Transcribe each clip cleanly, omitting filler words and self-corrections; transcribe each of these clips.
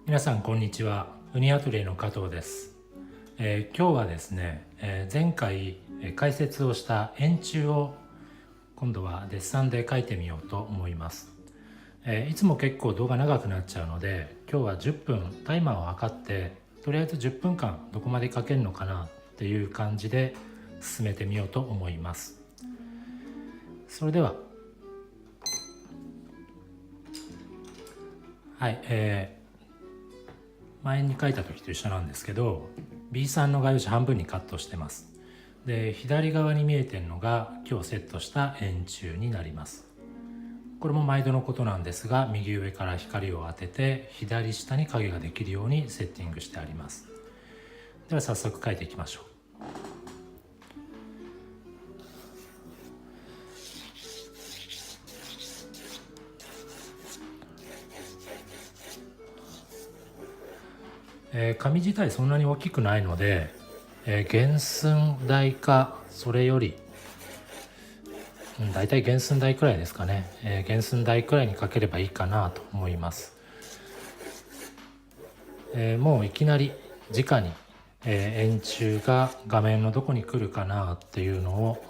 皆さんこんにちは。ウニアトリエの加藤です。今日はですね、前回解説をした円柱を今度はデッサンで描いてみようと思います。いつも結構動画長くなっちゃうので、今日は10分タイマーを測ってとりあえず10分間どこまで描けるのかなっていう感じで進めてみようと思います。それでははい、前に書いた時と一緒なんですけど B3 の画用紙半分にカットしてます。で左側に見えてるのが今日セットした円柱になります。これも毎度のことなんですが、右上から光を当てて左下に影ができるようにセッティングしてあります。では早速描いていきましょう。紙自体そんなに大きくないので、原寸大かそれより、だいたい原寸大くらいですかね、原寸大くらいにかければいいかなと思います。もういきなり直に、円柱が画面のどこに来るかなっていうのを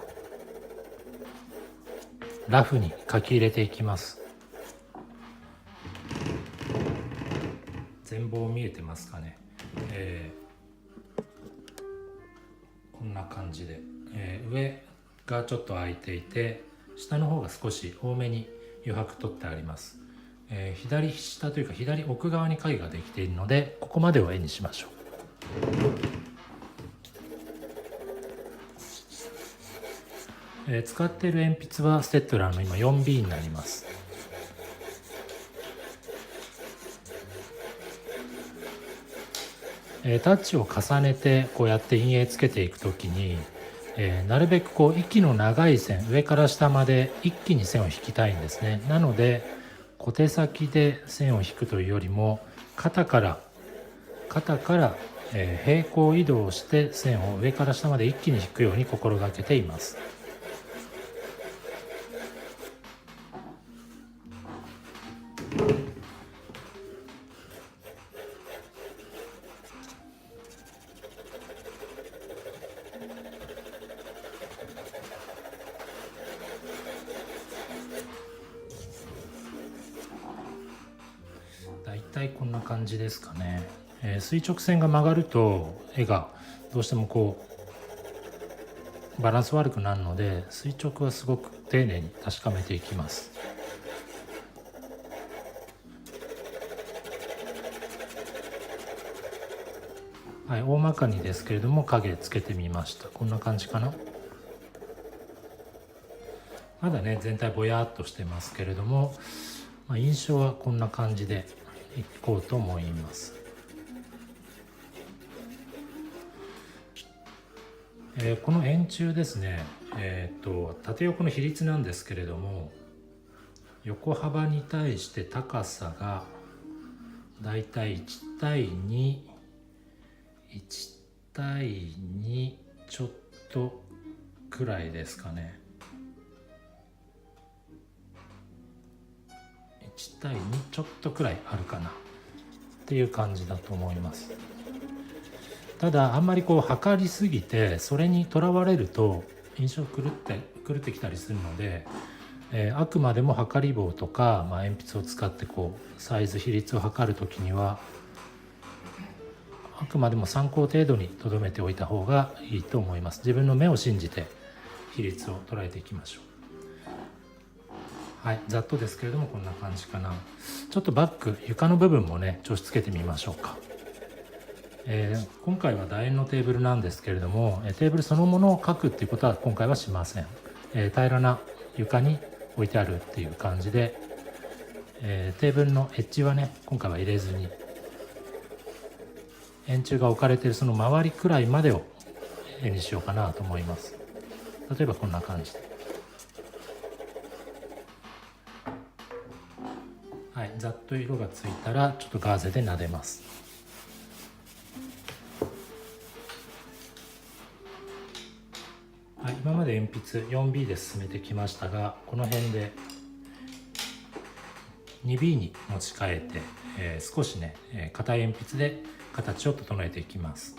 ラフに書き入れていきます。全貌見えてますかね。こんな感じで、上がちょっと開いていて下の方が少し多めに余白取ってあります。左下というか左奥側に影ができているのでここまでを絵にしましょう。使っている鉛筆はステッドラーの今 4B になります。タッチを重ねてこうやって陰影つけていくときに、なるべくこう息の長い線、上から下まで一気に線を引きたいんですね。なので小手先で線を引くというよりも肩から、平行移動して線を上から下まで一気に引くように心がけています。だいたいこんな感じですかね。垂直線が曲がると絵がどうしてもこうバランス悪くなるので垂直はすごく丁寧に確かめていきます。はい、大まかにですけれども影つけてみました。こんな感じかな。まだね全体ぼやっとしてますけれども、印象はこんな感じでいこうと思います。この円柱ですね、縦横の比率なんですけれども、横幅に対して高さがだいたい1対2、1対2ちょっとくらいですかね。1対2ちょっとくらいあるかなっていう感じだと思います。ただあんまりこう測りすぎてそれにとらわれると印象狂ってきたりするので、あくまでも測り棒とか、鉛筆を使ってこうサイズ比率を測るときにはあくまでも参考程度にとどめておいた方がいいと思います。自分の目を信じて比率を捉えていきましょう。はい、ざっとですけれどもこんな感じかな。ちょっとバッグ床の部分もね調子つけてみましょうか。今回は楕円のテーブルなんですけれども、テーブルそのものを描くっていうことは今回はしません。平らな床に置いてあるっていう感じで、テーブルのエッジはね今回は入れずに円柱が置かれているその周りくらいまでを絵にしようかなと思います。例えばこんな感じで、はい、ざっと色がついたらちょっとガーゼで撫でます。はい、今まで鉛筆 4B で進めてきましたが、この辺で 2B に持ち替えて、少しね硬い鉛筆で形を整えていきます。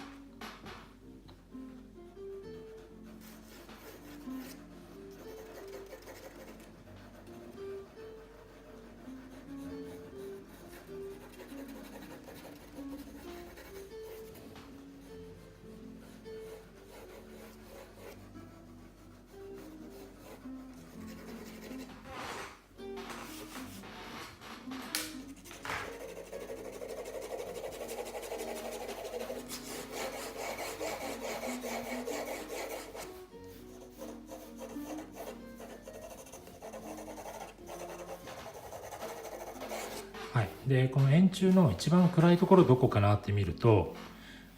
はい、でこの円柱の一番暗いところどこかなって見ると、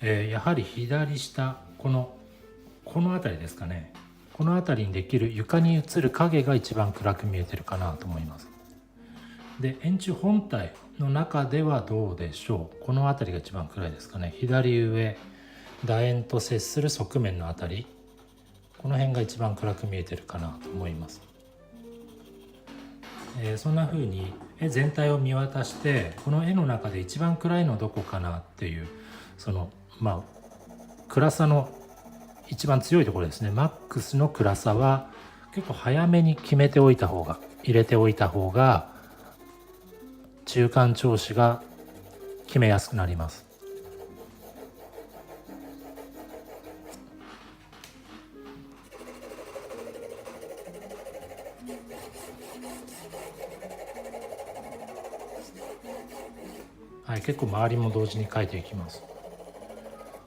やはり左下この辺りですかね。この辺りにできる床に映る影が一番暗く見えてるかなと思います。で円柱本体の中ではどうでしょう。この辺りが一番暗いですかね。左上楕円と接する側面の辺り、この辺が一番暗く見えてるかなと思います。そんな風に絵全体を見渡して、この絵の中で一番暗いのどこかなっていう、その暗さの一番強いところですね。マックスの暗さは結構早めに決めておいた方が、入れておいた方が中間調子が決めやすくなります。はい、結構周りも同時に描いていきます。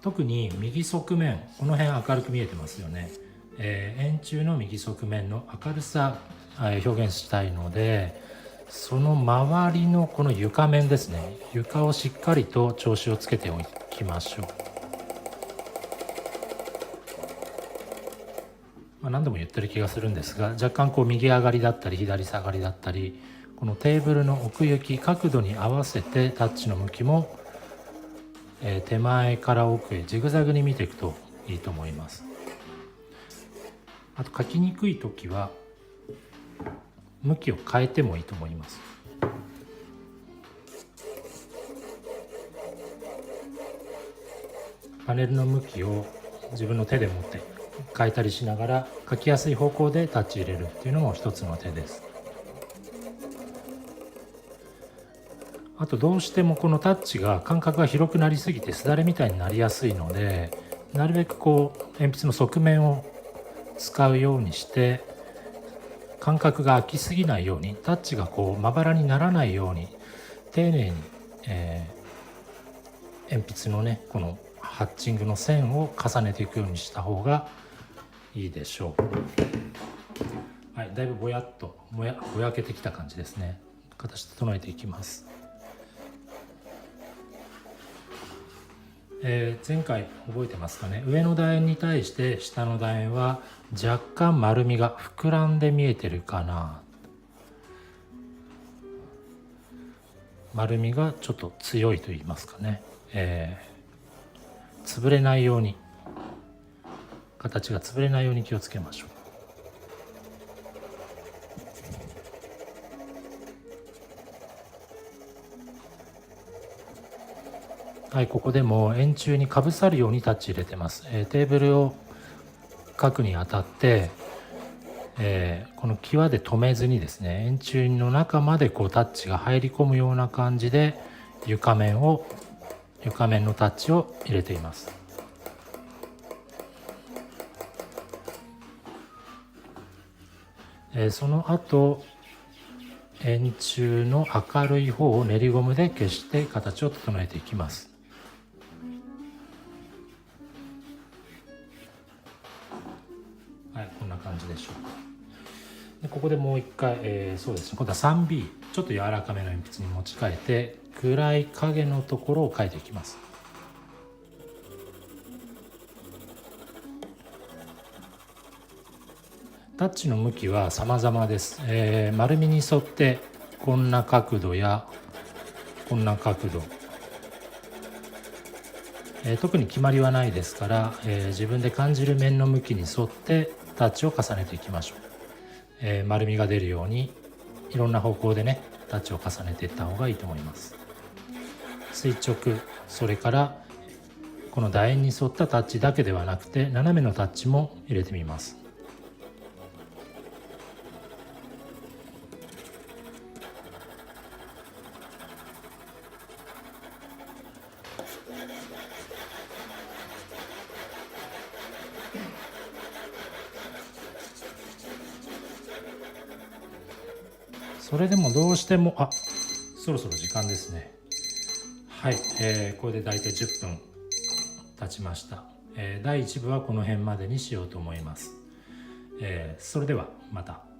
特に右側面、この辺明るく見えてますよね。円柱の右側面の明るさ、表現したいので、その周りのこの床面ですね、床をしっかりと調子をつけておきましょう。何度も言ってる気がするんですが、若干こう右上がりだったり左下がりだったり、このテーブルの奥行き、角度に合わせてタッチの向きも、手前から奥へジグザグに見ていくといいと思います。あと書きにくい時は向きを変えてもいいと思います。パネルの向きを自分の手で持って変えたりしながら、書きやすい方向でタッチ入れるっていうのも一つの手です。あとどうしてもこのタッチが間隔が広くなりすぎてすだれみたいになりやすいので、なるべくこう鉛筆の側面を使うようにして、間隔が空きすぎないように、タッチがこうまばらにならないように丁寧に、鉛筆のねこのハッチングの線を重ねていくようにした方がいいでしょう。はい、だいぶぼやけてきた感じですね。形整えていきます。前回覚えてますかね。上の楕円に対して下の楕円は若干丸みが膨らんで見えてるかな。丸みがちょっと強いと言いますかね。潰れないように、形が潰れないように気をつけましょう。はい、ここでも円柱にかぶさるようにタッチ入れてます。テーブルを書くにあたって、この際で止めずにですね、円柱の中までこうタッチが入り込むような感じで床面のタッチを入れています。その後円柱の明るい方を練りゴムで消して形を整えていきます。はい、こんな感じでしょう。でここでもう一回、そうですね、今度は 3B、 ちょっと柔らかめの鉛筆に持ち替えて暗い影のところを描いていきます。タッチの向きは様々です。丸みに沿ってこんな角度やこんな角度、特に決まりはないですから、自分で感じる面の向きに沿ってタッチを重ねていきましょう。丸みが出るようにいろんな方向でねタッチを重ねていった方がいいと思います。垂直、それからこの楕円に沿ったタッチだけではなくて斜めのタッチも入れてみます。それでもどうしてもそろそろ時間ですね。はい、これで大体10分経ちました。第1部はこの辺までにしようと思います。それではまた。